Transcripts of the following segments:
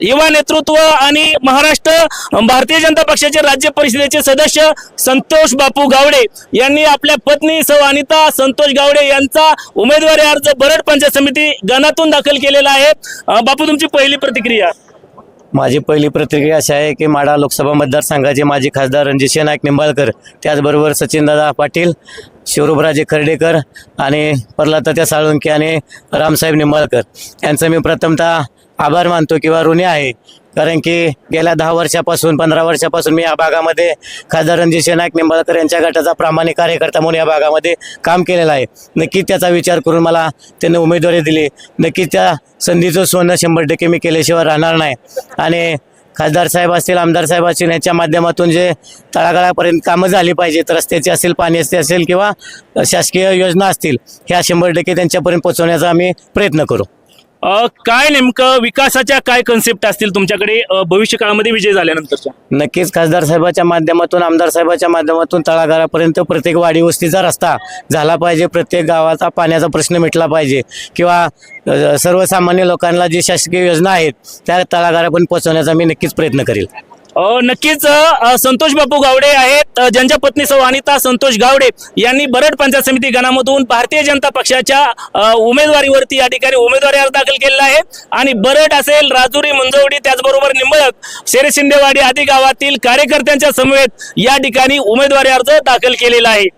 युवा नेतृत्व आणि महाराष्ट्र भारतीय जनता पक्षाचे राज्य परिषदेचे सदस्य संतोष बापू गावडे यांनी आपल्या पत्नी सौ अनिता संतोष गावडे यांचा उमेदवारी अर्ज बरड पंचायत समिती गणातून दाखल केलेला आहे। बापू, तुमची पहिली प्रतिक्रिया? माझी पहिली प्रतिक्रिया अशी आहे की माढा लोकसभा मतदारसंघाचे माजी खासदार रणजित नाईक निंबाळकर, त्याचबरोबर सचिनदादा पाटील, शिवराबराजे खर्डेकर आणि प्रल्हादतात्या साळुंखे आणि रामसाहेब निंबाळकर यांचं मी प्रथमतः आभार मानतो किंवा ऋणी आहे। कारण की गेल्या 10 वर्षापासून 15 वर्षापासून मी या भागामध्ये खासदार रणजित नाईक निंबाळकर यांच्या गटाचा प्रामाणिक कार्यकर्ता म्हणून या भागामध्ये काम केलेलं आहे। नक्कीच त्याचा विचार करून मला त्यांनी उमेदवारी दिली। नक्कीच त्या संधीचं सोनं 100% मी केल्याशिवाय राहणार नाही। आणि खासदार साहेब असतील, आमदार साहेब असतील, यांच्या माध्यमातून जे तळागाळापर्यंत कामं झाली पाहिजेत, रस्त्याचे असेल, पाण्याचे असेल किंवा शासकीय योजना असतील, ह्या 100% त्यांच्यापर्यंत पोहोचवण्याचा आम्ही प्रयत्न करू। काय नेमकं विकासाच्या काय कन्सेप्ट असतील तुमच्याकडे भविष्य काळामध्ये विजय झाल्यानंतरच्या? नक्कीच खासदार साहेबाच्या माध्यमातून, आमदार साहेबाच्या माध्यमातून तळागाळापर्यंत प्रत्येक वाडी वस्तीचा रस्ता झाला पाहिजे, प्रत्येक गावाचा पाण्याचा प्रश्न मिटला पाहिजे किंवा सर्वसामान्य लोकांना जी शासकीय योजना आहेत त्या तळागाळापर्यंत पोहोचवण्याचा मी नक्कीच प्रयत्न करेल। नक्कीच संतोष बापू गावडे आहेत, ज्यांच्या पत्नी सौ अनिता संतोष गावडे यांनी बरड पंचायत समिती गणामधून भारतीय जनता पक्षाच्या उमेदवारीवरती या ठिकाणी उमेदवारी अर्ज दाखल केलेला आहे। आणि बरड असेल, राजुरी, मंजवडी, त्याचबरोबर निंबळक, शेरशिंदेवाडी आदी गावातील कार्यकर्त्यांच्या समवेत या ठिकाणी उमेदवारी अर्ज दाखल केलेला आहे।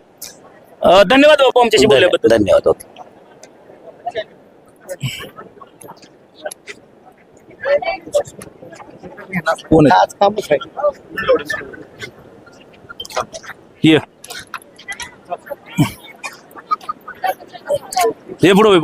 धन्यवाद बापू आमच्याशी बोलल्याबद्दल। धन्यवाद। ये पुढे